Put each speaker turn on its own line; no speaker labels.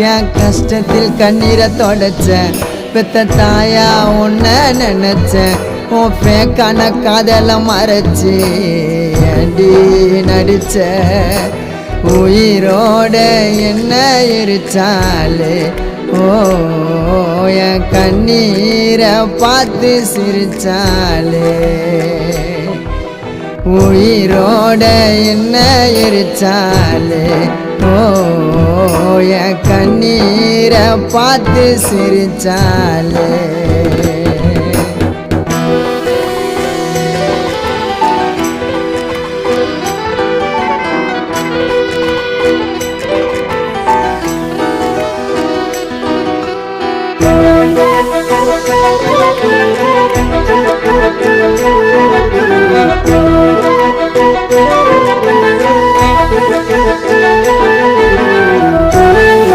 என் கஷ்டத்தில் கண்ணீரை தொடச்சேன் பெத்த தாயா உன்னை நினைச்சேன் உன் பேக்கான காதலை மறைச்சி ஏண்டி நடிச்ச உயிரோட என்ன எரிச்சாலே ஓ என் கண்ணீரை பார்த்து சிரிச்சாலே உயிரோட என்ன எரிச்சாலே ஓ என் கண்ணீரை பார்த்து சிரிச்சாலே